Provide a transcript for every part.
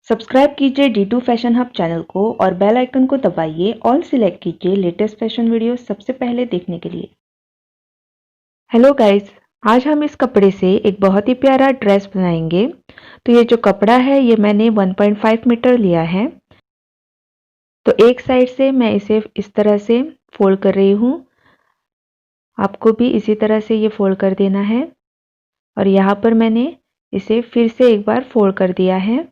Subscribe कीजिए D2 fashion hub channel को और बेल आइकन को दबाइए। ऑल सिलेक्ट कीजिए लेटेस्ट फैशन वीडियो सबसे पहले देखने के लिए। हेलो गाइस, आज हम इस कपड़े से एक बहुत ही प्यारा ड्रेस बनाएंगे। तो ये जो कपड़ा है ये मैंने 1.5 मीटर लिया है। तो एक साइड से मैं इसे इस तरह से फोल्ड कर रही हूँ। आपको भी इसी तरह से ये फोल्ड कर देना है और यहाँ पर मैंने इसे फिर से एक बार फोल्ड कर दिया है।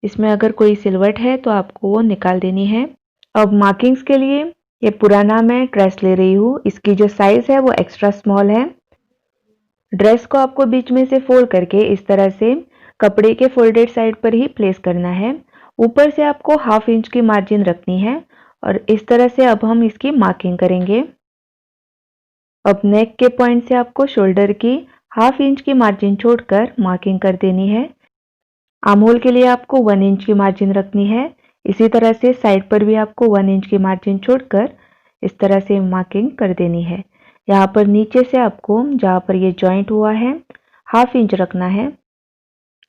इसमें अगर कोई सिलवट है तो आपको वो निकाल देनी है। अब मार्किंग्स के लिए ये पुराना मैं ड्रेस ले रही हूँ। इसकी जो साइज है वो एक्स्ट्रा स्मॉल है। ड्रेस को आपको बीच में से फोल्ड करके इस तरह से कपड़े के फोल्डेड साइड पर ही प्लेस करना है। ऊपर से आपको 1/2 इंच की मार्जिन रखनी है और इस तरह से अब हम इसकी मार्किंग करेंगे। अब नेक के पॉइंट से आपको शोल्डर की 1/2 इंच की मार्जिन छोड़कर मार्किंग कर देनी है। आर्म होल के लिए आपको 1 इंच की मार्जिन रखनी है। इसी तरह से साइड पर भी आपको 1 इंच की मार्जिन छोड़कर इस तरह से मार्किंग कर देनी है। यहाँ पर नीचे से आपको जहाँ पर ये जॉइंट हुआ है 1/2 इंच रखना है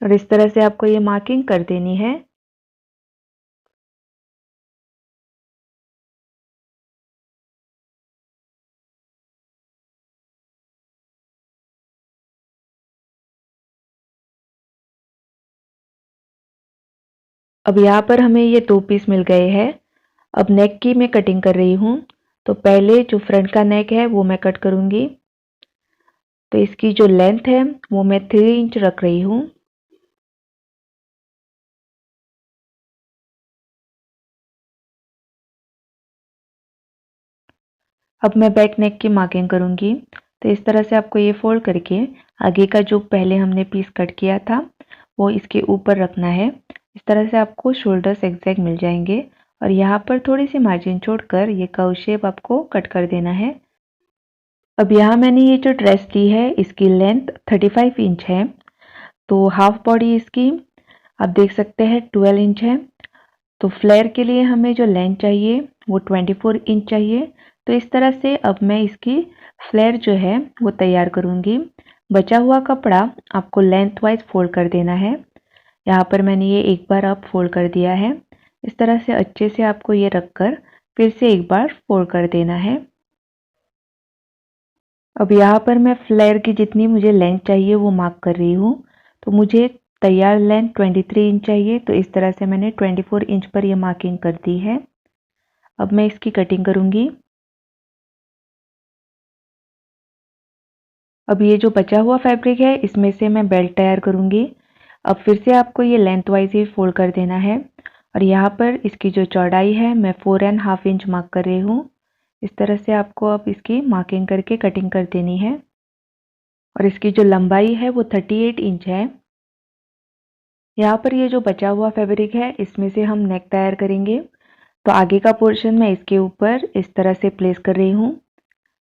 और इस तरह से आपको ये मार्किंग कर देनी है। अब यहाँ पर हमें ये 2 पीस मिल गए हैं। अब नेक की मैं कटिंग कर रही हूँ। तो पहले जो फ्रंट का नेक है वो मैं कट करूँगी। तो इसकी जो लेंथ है वो मैं 3 इंच रख रही हूँ। अब मैं बैक नेक की मार्किंग करूँगी। तो इस तरह से आपको ये फोल्ड करके आगे का जो पहले हमने पीस कट किया था वो इसके ऊपर रखना है। इस तरह से आपको शोल्डर्स एग्जैक्ट मिल जाएंगे और यहाँ पर थोड़ी सी मार्जिन छोड़कर ये कर्व शेप आपको कट कर देना है। अब यहाँ मैंने ये जो ड्रेस ली है इसकी लेंथ 35 इंच है। तो हाफ बॉडी इसकी आप देख सकते हैं 12 इंच है। तो फ्लेयर के लिए हमें जो लेंथ चाहिए वो 24 इंच चाहिए। तो इस तरह से अब मैं इसकी फ्लेयर जो है वो तैयार करूँगी। बचा हुआ कपड़ा आपको लेंथ वाइज फोल्ड कर देना है। यहाँ पर मैंने ये एक बार अब फोल्ड कर दिया है। इस तरह से अच्छे से आपको ये रखकर फिर से एक बार फोल्ड कर देना है। अब यहाँ पर मैं फ्लेयर की जितनी मुझे लेंथ चाहिए वो मार्क कर रही हूँ। तो मुझे तैयार लेंथ 23 इंच चाहिए। तो इस तरह से मैंने 24 इंच पर यह मार्किंग कर दी है। अब मैं इसकी कटिंग करूँगी। अब ये जो बचा हुआ फैब्रिक है इसमें से मैं बेल्ट तैयार करूँगी। अब फिर से आपको ये लेंथ वाइज ही फोल्ड कर देना है और यहाँ पर इसकी जो चौड़ाई है मैं 4.5 इंच मार्क कर रही हूँ। इस तरह से आपको अब इसकी मार्किंग करके कटिंग कर देनी है और इसकी जो लंबाई है वो 38 इंच है। यहाँ पर ये जो बचा हुआ फैब्रिक है इसमें से हम नेक तैयार करेंगे। तो आगे का पोर्शन मैं इसके ऊपर इस तरह से प्लेस कर रही हूँ।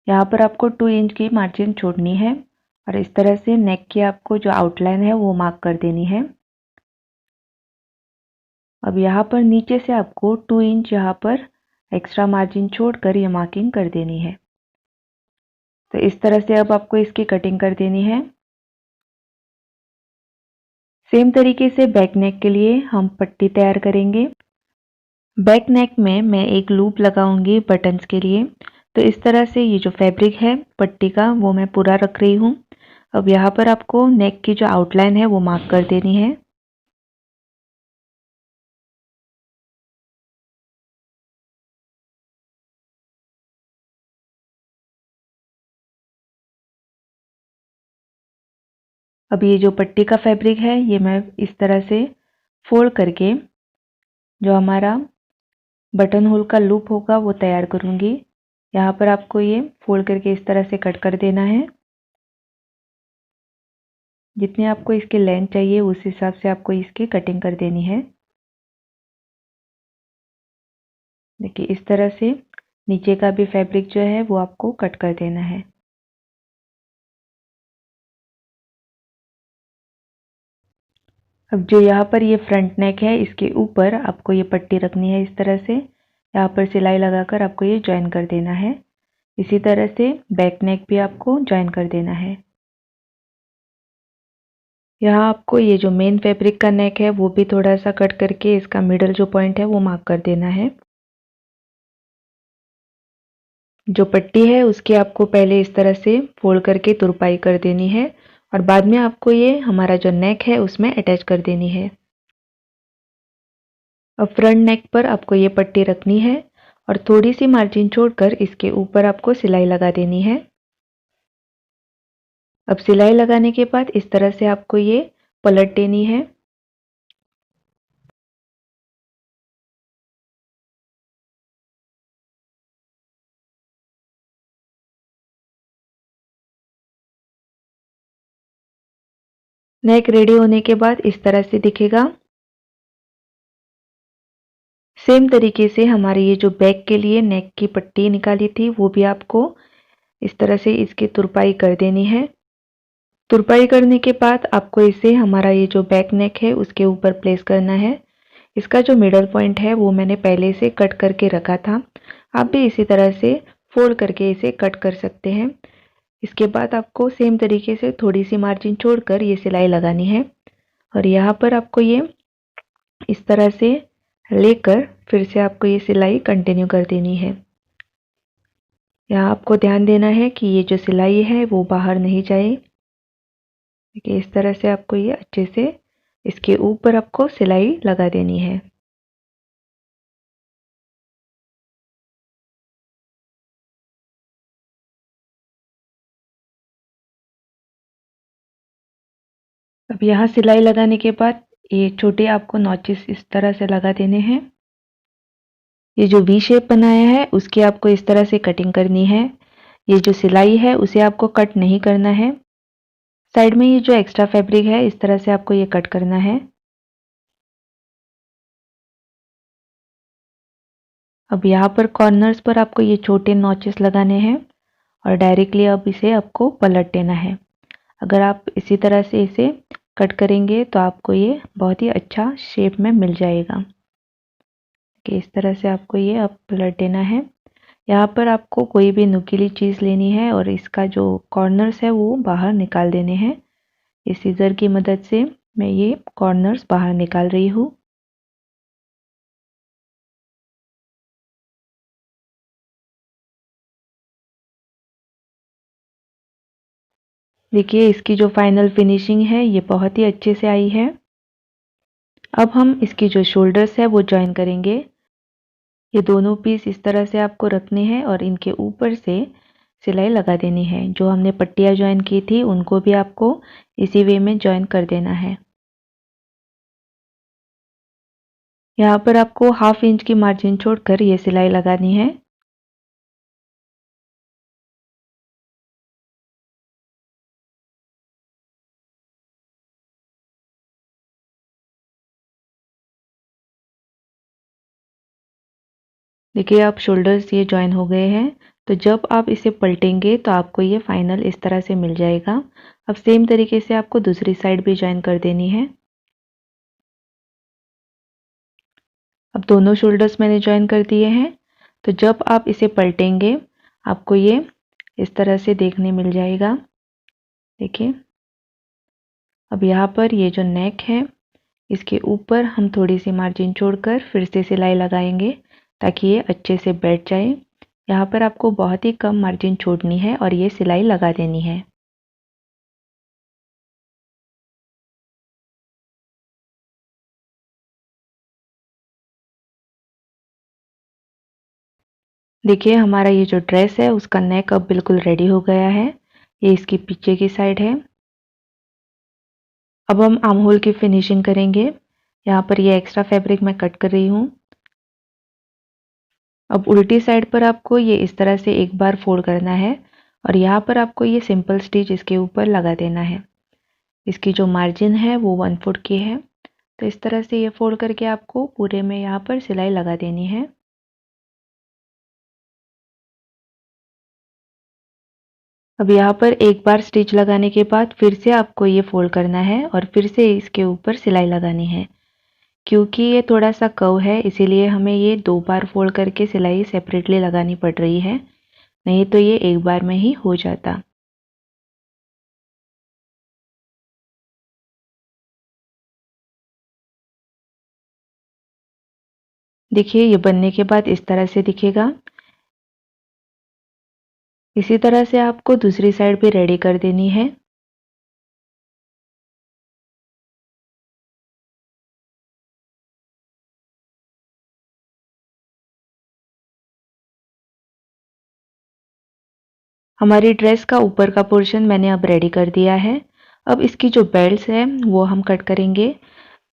यहाँ पर आपको 2 इंच की मार्जिन छोड़नी है और इस तरह से नेक की आपको जो आउटलाइन है वो मार्क कर देनी है। अब यहाँ पर नीचे से आपको 2 इंच यहाँ पर एक्स्ट्रा मार्जिन छोड़कर ये मार्किंग कर देनी है। तो इस तरह से अब आपको इसकी कटिंग कर देनी है। सेम तरीके से बैक नेक के लिए हम पट्टी तैयार करेंगे। बैक नेक में मैं एक लूप लगाऊंगी बटन्स के लिए। तो इस तरह से ये जो फैब्रिक है पट्टी का वो मैं पूरा रख रही हूँ। अब यहाँ पर आपको नेक की जो आउटलाइन है वो मार्क कर देनी है। अब ये जो पट्टी का फैब्रिक है ये मैं इस तरह से फोल्ड करके जो हमारा बटन होल का लूप होगा वो तैयार करूँगी। यहाँ पर आपको ये फोल्ड करके इस तरह से कट कर देना है। जितनी आपको इसकी लेंथ चाहिए उस हिसाब से आपको इसकी कटिंग कर देनी है। देखिए इस तरह से नीचे का भी फैब्रिक जो है वो आपको कट कर देना है। अब जो यहाँ पर ये फ्रंट नेक है इसके ऊपर आपको ये पट्टी रखनी है। इस तरह से यहाँ पर सिलाई लगाकर आपको ये ज्वाइन कर देना है। इसी तरह से बैक नेक भी आपको ज्वाइन कर देना है। यहाँ आपको ये जो मेन फैब्रिक का नेक है वो भी थोड़ा सा कट करके इसका मिडल जो पॉइंट है वो मार्क कर देना है। जो पट्टी है उसकी आपको पहले इस तरह से फोल्ड करके तुरपाई कर देनी है और बाद में आपको ये हमारा जो नेक है उसमें अटैच कर देनी है। अब फ्रंट नेक पर आपको ये पट्टी रखनी है और थोड़ी सी मार्जिन छोड़कर इसके ऊपर आपको सिलाई लगा देनी है। अब सिलाई लगाने के बाद इस तरह से आपको ये पलट देनी है। नेक रेडी होने के बाद इस तरह से दिखेगा। सेम तरीके से हमारे ये जो बैक के लिए नेक की पट्टी निकाली थी वो भी आपको इस तरह से इसकी तुरपाई कर देनी है। तुरपाई करने के बाद आपको इसे हमारा ये जो बैक नेक है उसके ऊपर प्लेस करना है। इसका जो मिडल पॉइंट है वो मैंने पहले से कट करके रखा था। आप भी इसी तरह से फोल्ड करके इसे कट कर सकते हैं। इसके बाद आपको सेम तरीके से थोड़ी सी मार्जिन छोड़कर ये सिलाई लगानी है और यहाँ पर आपको ये इस तरह से लेकर फिर से आपको ये सिलाई कंटिन्यू कर देनी है। यहाँ आपको ध्यान देना है कि ये जो सिलाई है वो बाहर नहीं जाए। देखिए इस तरह से आपको ये अच्छे से इसके ऊपर आपको सिलाई लगा देनी है। अब यहाँ सिलाई लगाने के बाद ये छोटे आपको नॉचेस इस तरह से लगा देने हैं। ये जो वी शेप बनाया है उसकी आपको इस तरह से कटिंग करनी है। ये जो सिलाई है उसे आपको कट नहीं करना है। साइड में ये जो एक्स्ट्रा फैब्रिक है इस तरह से आपको ये कट करना है। अब यहाँ पर कॉर्नर्स पर आपको ये छोटे नॉचेस लगाने हैं और डायरेक्टली अब इसे आपको पलट देना है। अगर आप इसी तरह से इसे कट करेंगे तो आपको ये बहुत ही अच्छा शेप में मिल जाएगा कि इस तरह से आपको ये अब पलट देना है। यहाँ पर आपको कोई भी नुकीली चीज़ लेनी है और इसका जो कॉर्नर्स है वो बाहर निकाल देने हैं। इस सीज़र की मदद से मैं ये कॉर्नर्स बाहर निकाल रही हूँ। देखिए इसकी जो फाइनल फिनिशिंग है ये बहुत ही अच्छे से आई है। अब हम इसकी जो शोल्डर्स है वो जॉइन करेंगे। ये दोनों पीस इस तरह से आपको रखने हैं और इनके ऊपर से सिलाई लगा देनी है। जो हमने पट्टियाँ जॉइन की थी उनको भी आपको इसी वे में जॉइन कर देना है। यहाँ पर आपको 1/2 इंच की मार्जिन छोड़कर ये सिलाई लगानी है। देखिए आप शोल्डर्स ये जॉइन हो गए हैं। तो जब आप इसे पलटेंगे तो आपको ये फाइनल इस तरह से मिल जाएगा। अब सेम तरीके से आपको दूसरी साइड भी जॉइन कर देनी है। अब दोनों शोल्डर्स मैंने जॉइन कर दिए हैं। तो जब आप इसे पलटेंगे आपको ये इस तरह से देखने मिल जाएगा। देखिए अब यहाँ पर ये जो नेक है इसके ऊपर हम थोड़ी सी मार्जिन छोड़कर फिर से सिलाई लगाएंगे ताकि ये अच्छे से बैठ जाए। यहाँ पर आपको बहुत ही कम मार्जिन छोड़नी है और ये सिलाई लगा देनी है। देखिए हमारा ये जो ड्रेस है उसका नेक अब बिल्कुल रेडी हो गया है। ये इसकी पीछे की साइड है। अब हम आर्म होल की फिनिशिंग करेंगे। यहाँ पर ये एक्स्ट्रा फैब्रिक मैं कट कर रही हूँ। अब उल्टी साइड पर आपको ये इस तरह से एक बार फोल्ड करना है और यहाँ पर आपको ये सिंपल स्टिच इसके ऊपर लगा देना है। इसकी जो मार्जिन है वो 1 फुट की है। तो इस तरह से ये फोल्ड करके आपको पूरे में यहाँ पर सिलाई लगा देनी है। अब यहाँ पर एक बार स्टिच लगाने के बाद फिर से आपको ये फोल्ड करना है और फिर से इसके ऊपर सिलाई लगानी है। क्योंकि ये थोड़ा सा कर्व है इसीलिए हमें ये 2 बार फोल्ड करके सिलाई सेपरेटली लगानी पड़ रही है, नहीं तो ये एक बार में ही हो जाता। देखिए ये बनने के बाद इस तरह से दिखेगा। इसी तरह से आपको दूसरी साइड भी रेडी कर देनी है। हमारी ड्रेस का ऊपर का पोर्शन मैंने अब रेडी कर दिया है। अब इसकी जो बेल्ट है वो हम कट करेंगे।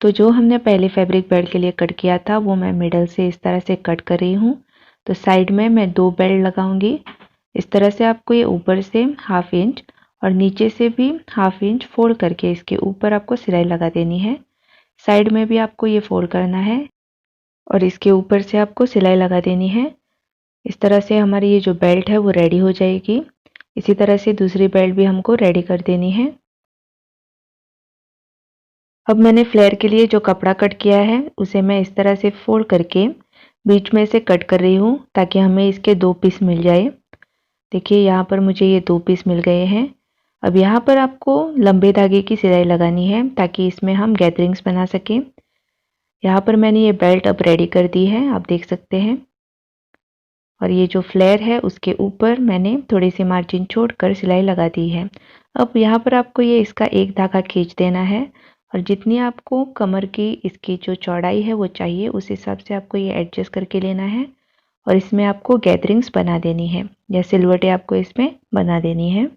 तो जो हमने पहले फैब्रिक बेल्ट के लिए कट किया था वो मैं मिडल से इस तरह से कट कर रही हूँ। तो साइड में मैं 2 बेल्ट लगाऊंगी। इस तरह से आपको ये ऊपर से 1/2 इंच और नीचे से भी 1/2 इंच फोल्ड करके इसके ऊपर आपको सिलाई लगा देनी है। साइड में भी आपको ये फोल्ड करना है और इसके ऊपर से आपको सिलाई लगा देनी है। इस तरह से हमारी ये जो बेल्ट है वो रेडी हो जाएगी। इसी तरह से दूसरी बेल्ट भी हमको रेडी कर देनी है। अब मैंने फ्लेयर के लिए जो कपड़ा कट किया है उसे मैं इस तरह से फोल्ड करके बीच में से कट कर रही हूँ ताकि हमें इसके 2 पीस मिल जाए। देखिए यहाँ पर मुझे ये 2 पीस मिल गए हैं। अब यहाँ पर आपको लंबे धागे की सिलाई लगानी है ताकि इसमें हम गैदरिंग्स बना सकें। यहाँ पर मैंने ये बेल्ट अब रेडी कर दी है, आप देख सकते हैं। और ये जो फ्लेयर है उसके ऊपर मैंने थोड़ी सी मार्जिन छोड़कर सिलाई लगा दी है। अब यहाँ पर आपको ये इसका एक धागा खींच देना है और जितनी आपको कमर की इसकी जो चौड़ाई है वो चाहिए उस हिसाब से आपको ये एडजस्ट करके लेना है और इसमें आपको गैदरिंग्स बना देनी है या सिलवटें आपको इसमें बना देनी है।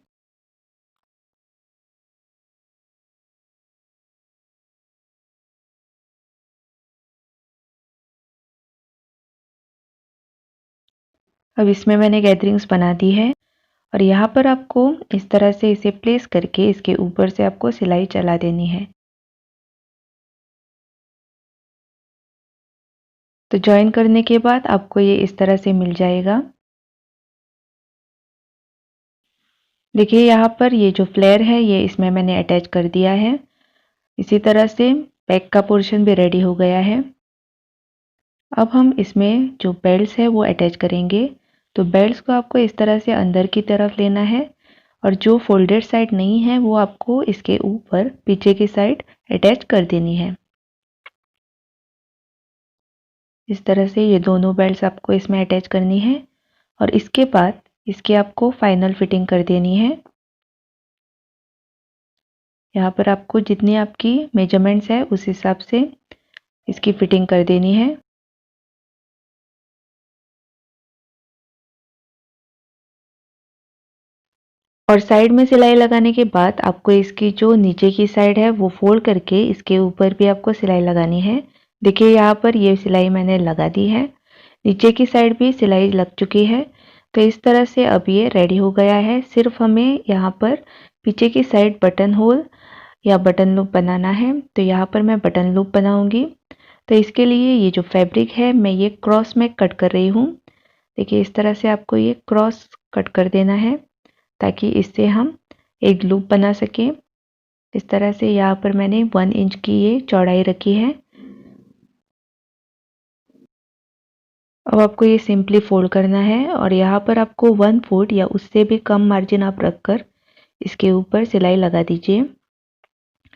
अब इसमें मैंने गैदरिंग्स बना दी है और यहाँ पर आपको इस तरह से इसे प्लेस करके इसके ऊपर से आपको सिलाई चला देनी है। तो जॉइन करने के बाद आपको ये इस तरह से मिल जाएगा। देखिए यहाँ पर ये जो फ्लेयर है ये इसमें मैंने अटैच कर दिया है। इसी तरह से बैक का पोर्शन भी रेडी हो गया है। अब हम इसमें जो बेल्ट्स है वो अटैच करेंगे। तो बेल्ट्स को आपको इस तरह से अंदर की तरफ लेना है और जो फोल्डेड साइड नहीं है वो आपको इसके ऊपर पीछे की साइड अटैच कर देनी है। इस तरह से ये दोनों बेल्ट्स आपको इसमें अटैच करनी है और इसके बाद इसकी आपको फाइनल फिटिंग कर देनी है। यहाँ पर आपको जितनी आपकी मेजरमेंट्स है उस हिसाब से इसकी फिटिंग कर देनी है। और साइड में सिलाई लगाने के बाद आपको इसकी जो नीचे की साइड है वो फोल्ड करके इसके ऊपर भी आपको सिलाई लगानी है। देखिए यहाँ पर ये सिलाई मैंने लगा दी है। नीचे की साइड भी सिलाई लग चुकी है। तो इस तरह से अब ये रेडी हो गया है। सिर्फ हमें यहाँ पर पीछे की साइड बटन होल या बटन लूप बनाना है। तो यहाँ पर मैं बटन लूप बनाऊंगी। तो इसके लिए ये जो फैब्रिक है मैं ये क्रॉस में कट कर रही हूँ। देखिए इस तरह से आपको ये क्रॉस कट कर देना है ताकि इससे हम एक लूप बना सकें। इस तरह से यहाँ पर मैंने 1 इंच की ये चौड़ाई रखी है। अब आपको ये सिंपली फोल्ड करना है और यहाँ पर आपको 1 फुट या उससे भी कम मार्जिन आप रखकर इसके ऊपर सिलाई लगा दीजिए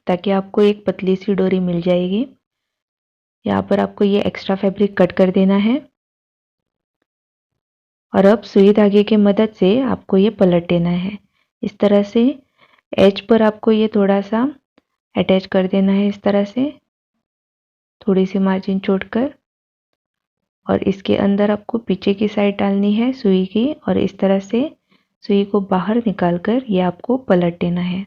ताकि आपको एक पतली सी डोरी मिल जाएगी। यहाँ पर आपको ये एक्स्ट्रा फैब्रिक कट कर देना है और अब सुई धागे की मदद से आपको ये पलट देना है। इस तरह से एज पर आपको ये थोड़ा सा अटैच कर देना है। इस तरह से थोड़ी सी मार्जिन छोड़कर और इसके अंदर आपको पीछे की साइड डालनी है सुई की और इस तरह से सुई को बाहर निकालकर ये आपको पलट देना है।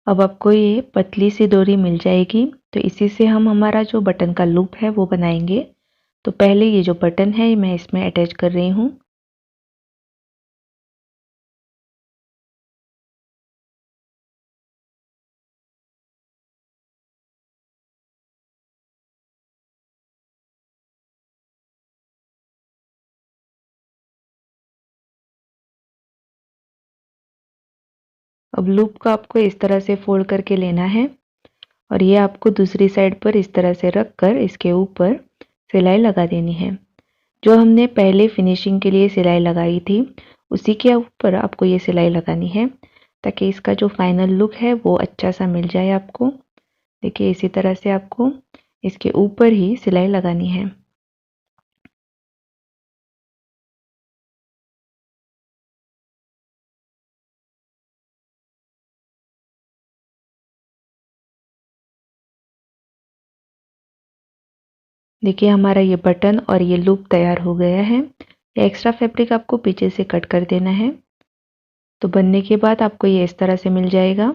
अब आपको ये पतली सी डोरी मिल जाएगी। तो इसी से हम हमारा जो बटन का लूप है वो बनाएंगे। तो पहले ये जो बटन है मैं इसमें अटैच कर रही हूँ। अब लूप को आपको इस तरह से फोल्ड करके लेना है और ये आपको दूसरी साइड पर इस तरह से रख कर इसके ऊपर सिलाई लगा देनी है। जो हमने पहले फिनिशिंग के लिए सिलाई लगाई थी उसी के ऊपर आपको ये सिलाई लगानी है, ताकि इसका जो फाइनल लुक है वो अच्छा सा मिल जाए आपको। देखिए इसी तरह से आपको इसके ऊपर ही सिलाई लगानी है। देखिए हमारा ये बटन और ये लूप तैयार हो गया है। ये एक्स्ट्रा फैब्रिक आपको पीछे से कट कर देना है। तो बनने के बाद आपको ये इस तरह से मिल जाएगा।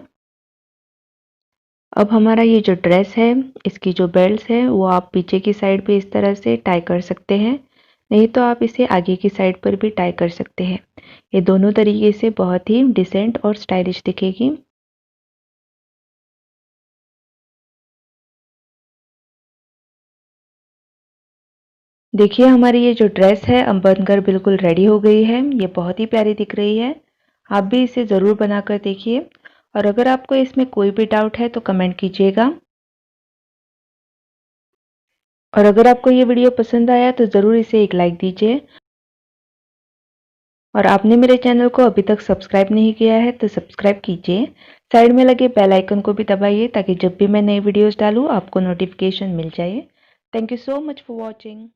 अब हमारा ये जो ड्रेस है इसकी जो बेल्ट है वो आप पीछे की साइड पे इस तरह से टाई कर सकते हैं, नहीं तो आप इसे आगे की साइड पर भी टाई कर सकते हैं। ये दोनों तरीके से बहुत ही डिसेंट और स्टाइलिश दिखेगी। देखिए हमारी ये जो ड्रेस है अब बनकर बिल्कुल रेडी हो गई है। ये बहुत ही प्यारी दिख रही है। आप भी इसे ज़रूर बनाकर देखिए, और अगर आपको इसमें कोई भी डाउट है तो कमेंट कीजिएगा। और अगर आपको ये वीडियो पसंद आया तो ज़रूर इसे एक लाइक दीजिए। और आपने मेरे चैनल को अभी तक सब्सक्राइब नहीं किया है तो सब्सक्राइब कीजिए। साइड में लगे बेल आइकन को भी दबाइए, ताकि जब भी मैं नई वीडियोस डालूँ आपको नोटिफिकेशन मिल जाए। Thank you so much for watching.